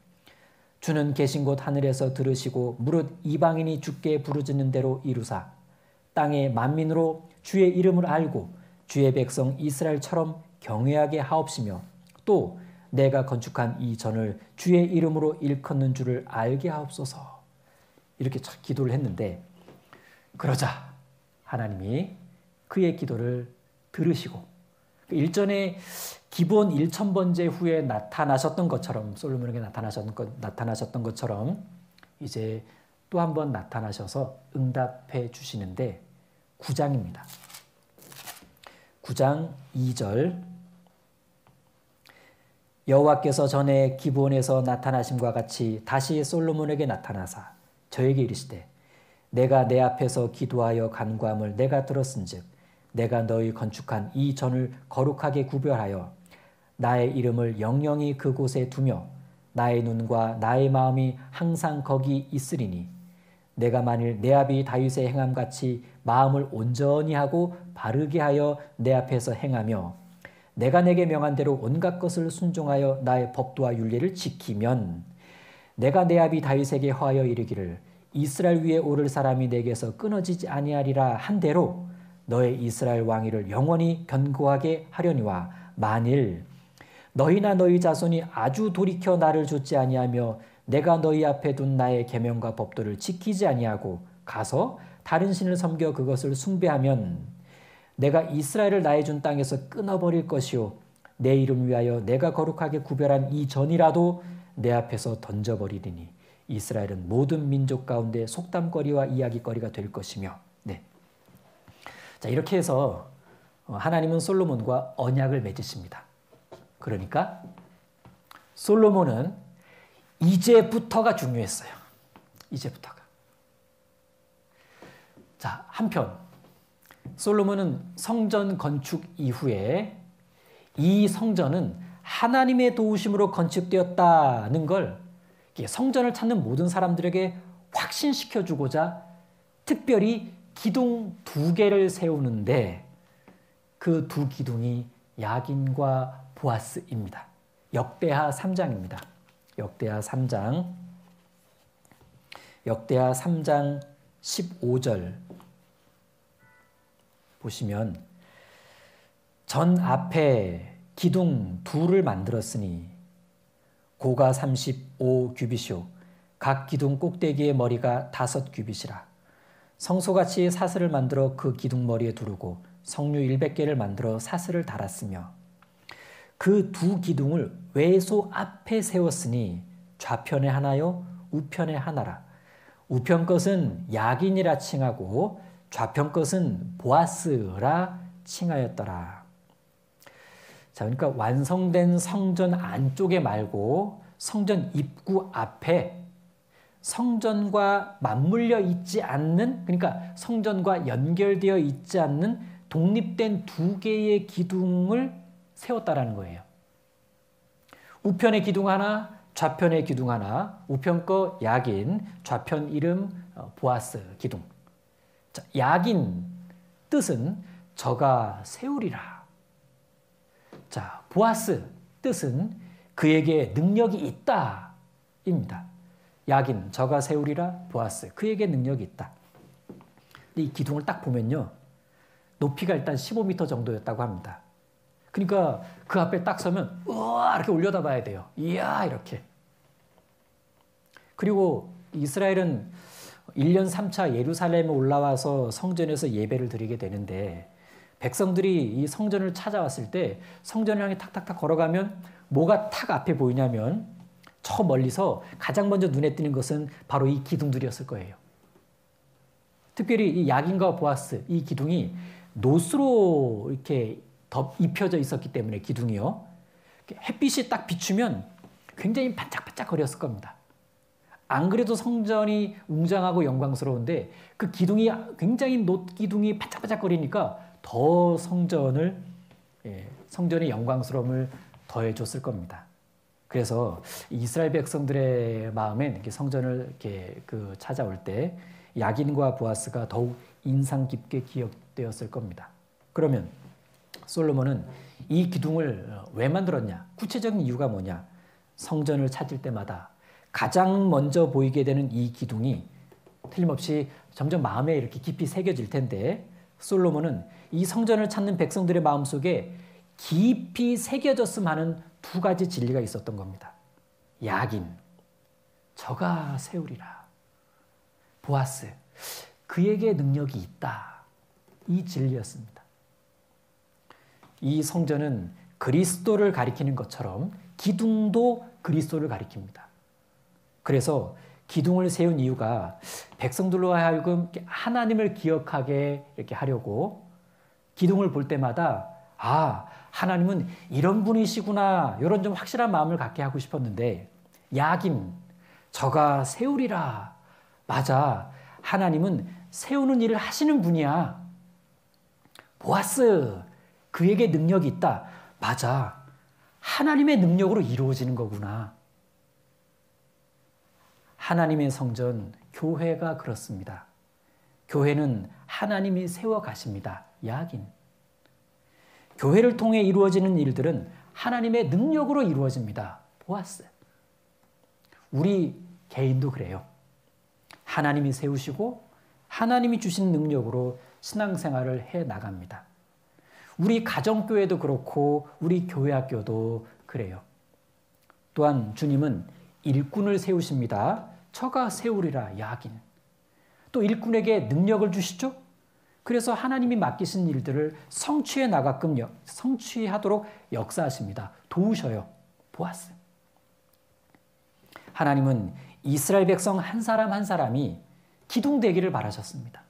주는 계신 곳 하늘에서 들으시고 무릇 이방인이 주께 부르짖는 대로 이루사 땅의 만민으로 주의 이름을 알고 주의 백성 이스라엘처럼 경외하게 하옵시며 또 내가 건축한 이 전을 주의 이름으로 일컫는 줄을 알게 하옵소서. 이렇게 기도를 했는데 그러자 하나님이 그의 기도를 들으시고 일전에 기본 1000번째 후에 나타나셨던 것처럼, 솔로몬에게 나타나셨던 것처럼 이제 또 한 번 나타나셔서 응답해 주시는데 9장입니다. 9장 2절 여호와께서 전에 기브온에서 나타나심과 같이 다시 솔로몬에게 나타나사 저에게 이르시되 내가 내 앞에서 기도하여 간구함을 내가 들었은즉 내가 너희 건축한 이 전을 거룩하게 구별하여 나의 이름을 영영히 그곳에 두며 나의 눈과 나의 마음이 항상 거기 있으리니 내가 만일 내 아비 다윗의 행함같이 마음을 온전히 하고 바르게 하여 내 앞에서 행하며 내가 내게 명한 대로 온갖 것을 순종하여 나의 법도와 율례를 지키면 내가 내 아비 다윗에게 허하여 이르기를 이스라엘 위에 오를 사람이 내게서 끊어지지 아니하리라 한 대로 너의 이스라엘 왕위를 영원히 견고하게 하려니와 만일 너희나 너희 자손이 아주 돌이켜 나를 좇지 아니하며 내가 너희 앞에 둔 나의 계명과 법도를 지키지 아니하고 가서 다른 신을 섬겨 그것을 숭배하면 내가 이스라엘을 나의 준 땅에서 끊어버릴 것이요 내 이름 위하여 내가 거룩하게 구별한 이 전이라도 내 앞에서 던져버리리니 이스라엘은 모든 민족 가운데 속담거리와 이야기거리가 될 것이며. 네. 자, 이렇게 해서 하나님은 솔로몬과 언약을 맺으십니다. 그러니까 솔로몬은 이제부터가 중요했어요. 이제부터가. 자, 한편 솔로몬은 성전 건축 이후에 이 성전은 하나님의 도우심으로 건축되었다는 걸 성전을 찾는 모든 사람들에게 확신시켜주고자 특별히 기둥 2개를 세우는데 그 두 기둥이 야긴과 보아스입니다. 역대하 3장입니다. 역대하 3장 15절 보시면 전 앞에 기둥 2를 만들었으니 고가 35규빗이요 각 기둥 꼭대기의 머리가 5규빗이라 성소같이 사슬을 만들어 그 기둥 머리에 두르고 성류 100개를 만들어 사슬을 달았으며 그 두 기둥을 외소 앞에 세웠으니 좌편에 하나요 우편에 하나라. 우편 것은 야긴이라 칭하고 좌편 것은 보아스라 칭하였더라. 자, 그러니까 완성된 성전 안쪽에 말고 성전 입구 앞에 성전과 맞물려 있지 않는, 그러니까 성전과 연결되어 있지 않는 독립된 2개의 기둥을 세웠다라는 거예요. 우편의 기둥 하나, 좌편의 기둥 하나, 우편 거 야긴, 좌편 이름 보아스 기둥. 자, 야긴 뜻은 저가 세우리라. 자, 보아스 뜻은 그에게 능력이 있다 입니다. 야긴 저가 세우리라, 보아스 그에게 능력이 있다. 이 기둥을 딱 보면요 높이가 일단 15m 정도였다고 합니다. 그러니까 그 앞에 딱 서면 우와 이렇게 올려다 봐야 돼요. 이야 이렇게. 그리고 이스라엘은 1년 3차 예루살렘에 올라와서 성전에서 예배를 드리게 되는데 백성들이 이 성전을 찾아왔을 때 성전을 향해 탁탁탁 걸어가면 뭐가 탁 앞에 보이냐면 저 멀리서 가장 먼저 눈에 띄는 것은 바로 이 기둥들이었을 거예요. 특별히 이 야긴과 보아스 이 기둥이 노스로 이렇게 입혀져 있었기 때문에 기둥이요. 햇빛이 딱 비추면 굉장히 반짝반짝 거렸을 겁니다. 안 그래도 성전이 웅장하고 영광스러운데 그 기둥이 굉장히 노기둥이 반짝반짝거리니까 더 성전의 영광스러움을 더해줬을 겁니다. 그래서 이스라엘 백성들의 마음엔 이렇게 성전을 이렇게 찾아올 때 야긴과 보아스가 더욱 인상 깊게 기억되었을 겁니다. 그러면 솔로몬은 이 기둥을 왜 만들었냐? 구체적인 이유가 뭐냐? 성전을 찾을 때마다 가장 먼저 보이게 되는 이 기둥이 틀림없이 점점 마음에 이렇게 깊이 새겨질 텐데 솔로몬은 이 성전을 찾는 백성들의 마음속에 깊이 새겨졌음 하는 2가지 진리가 있었던 겁니다. 야긴, 저가 세우리라. 보아스, 그에게 능력이 있다. 이 진리였습니다. 이 성전은 그리스도를 가리키는 것처럼 기둥도 그리스도를 가리킵니다. 그래서 기둥을 세운 이유가 백성들로 하여금 하나님을 기억하게 이렇게 하려고 기둥을 볼 때마다 하나님은 이런 분이시구나 이런 좀 확실한 마음을 갖게 하고 싶었는데 야긴 저가 세우리라. 맞아. 하나님은 세우는 일을 하시는 분이야. 보아스 그에게 능력이 있다. 맞아. 하나님의 능력으로 이루어지는 거구나. 하나님의 성전, 교회가 그렇습니다. 교회는 하나님이 세워 가십니다. 야긴. 교회를 통해 이루어지는 일들은 하나님의 능력으로 이루어집니다. 보아스. 우리 개인도 그래요. 하나님이 세우시고 하나님이 주신 능력으로 신앙생활을 해 나갑니다. 우리 가정교회도 그렇고 우리 교회학교도 그래요. 또한 주님은 일꾼을 세우십니다. 저가 세우리라 야긴. 또 일꾼에게 능력을 주시죠. 그래서 하나님이 맡기신 일들을 성취하도록 역사하십니다. 도우셔요. 보아스. 하나님은 이스라엘 백성 한 사람 한 사람이 기둥 되기를 바라셨습니다.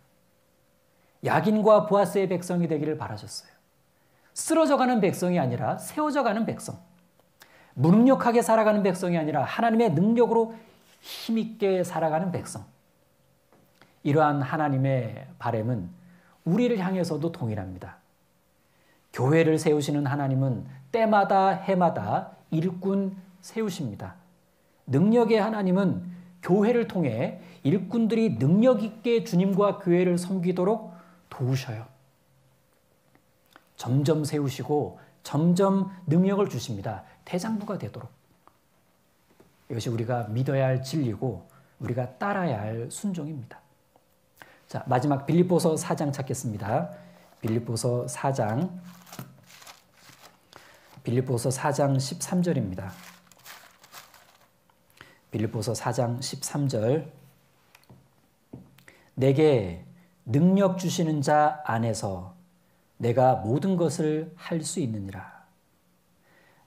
야긴과 보아스의 백성이 되기를 바라셨어요. 쓰러져가는 백성이 아니라 세워져가는 백성. 무능력하게 살아가는 백성이 아니라 하나님의 능력으로 힘있게 살아가는 백성. 이러한 하나님의 바람은 우리를 향해서도 동일합니다. 교회를 세우시는 하나님은 때마다 해마다 일꾼 세우십니다. 능력의 하나님은 교회를 통해 일꾼들이 능력 있게 주님과 교회를 섬기도록 도우셔요. 점점 세우시고 점점 능력을 주십니다. 대장부가 되도록. 이것이 우리가 믿어야 할 진리고 우리가 따라야 할 순종입니다. 자, 마지막 빌립보서 4장 찾겠습니다. 빌립보서 4장 13절입니다. 빌립보서 4장 13절. 내게 능력 주시는 자 안에서 내가 모든 것을 할 수 있느니라.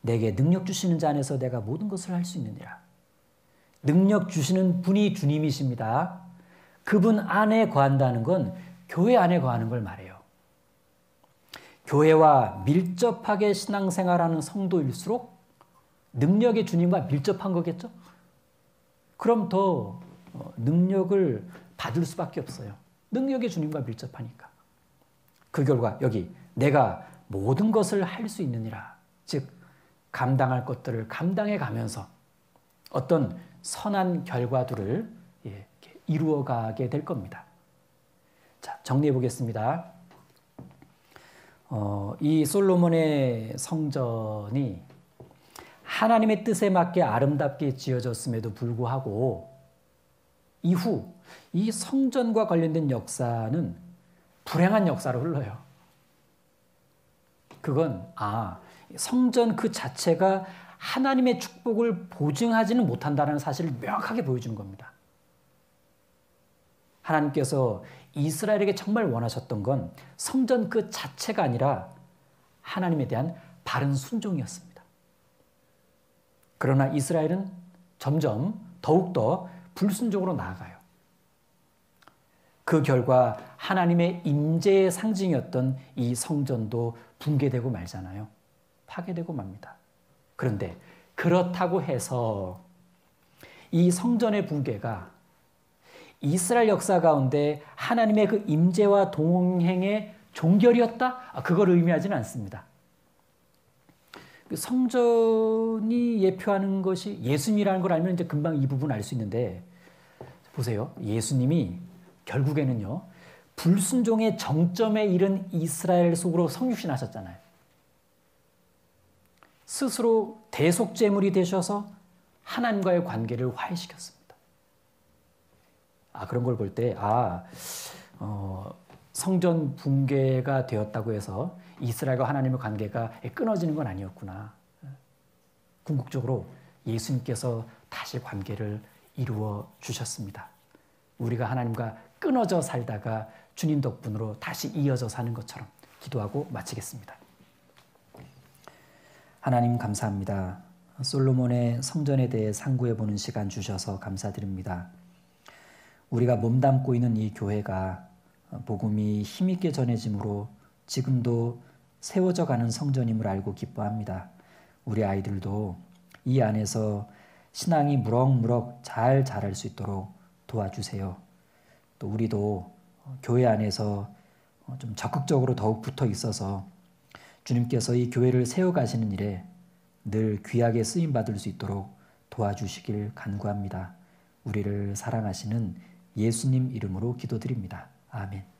내게 능력 주시는 자 안에서 내가 모든 것을 할 수 있느니라. 능력 주시는 분이 주님이십니다. 그분 안에 거한다는 건 교회 안에 거하는 걸 말해요. 교회와 밀접하게 신앙생활하는 성도일수록 능력의 주님과 밀접한 거겠죠? 그럼 더 능력을 받을 수밖에 없어요. 능력의 주님과 밀접하니까. 그 결과 여기 내가 모든 것을 할 수 있느니라. 즉 감당할 것들을 감당해 가면서 어떤 선한 결과들을 이루어가게 될 겁니다. 자, 정리해 보겠습니다. 이 솔로몬의 성전이 하나님의 뜻에 맞게 아름답게 지어졌음에도 불구하고 이후 이 성전과 관련된 역사는 불행한 역사로 흘러요. 그건 성전 그 자체가 하나님의 축복을 보증하지는 못한다는 사실을 명확하게 보여주는 겁니다. 하나님께서 이스라엘에게 정말 원하셨던 건 성전 그 자체가 아니라 하나님에 대한 바른 순종이었습니다. 그러나 이스라엘은 점점 더욱더 불순종으로 나아가요. 그 결과 하나님의 임재의 상징이었던 이 성전도 붕괴되고 말잖아요. 파괴되고 맙니다. 그런데 그렇다고 해서 이 성전의 붕괴가 이스라엘 역사 가운데 하나님의 그 임재와 동행의 종결이었다? 그걸 의미하지는 않습니다. 성전이 예표하는 것이 예수님이라는 걸 알면 이제 금방 이 부분 알 수 있는데 보세요. 예수님이 결국에는요. 불순종의 정점에 이른 이스라엘 속으로 성육신하셨잖아요. 스스로 대속제물이 되셔서 하나님과의 관계를 화해시켰습니다. 그런 걸 볼 때 성전 붕괴가 되었다고 해서 이스라엘과 하나님의 관계가 끊어지는 건 아니었구나. 궁극적으로 예수님께서 다시 관계를 이루어 주셨습니다. 우리가 하나님과 끊어져 살다가 주님 덕분으로 다시 이어져 사는 것처럼 기도하고 마치겠습니다. 하나님 감사합니다. 솔로몬의 성전에 대해 상고해 보는 시간 주셔서 감사드립니다. 우리가 몸담고 있는 이 교회가 복음이 힘있게 전해짐으로 지금도 세워져 가는 성전임을 알고 기뻐합니다. 우리 아이들도 이 안에서 신앙이 무럭무럭 잘 자랄 수 있도록 도와주세요. 또 우리도 교회 안에서 좀 적극적으로 더욱 붙어 있어서 주님께서 이 교회를 세워가시는 일에 늘 귀하게 쓰임받을 수 있도록 도와주시길 간구합니다. 우리를 사랑하시는 예수님 이름으로 기도드립니다. 아멘.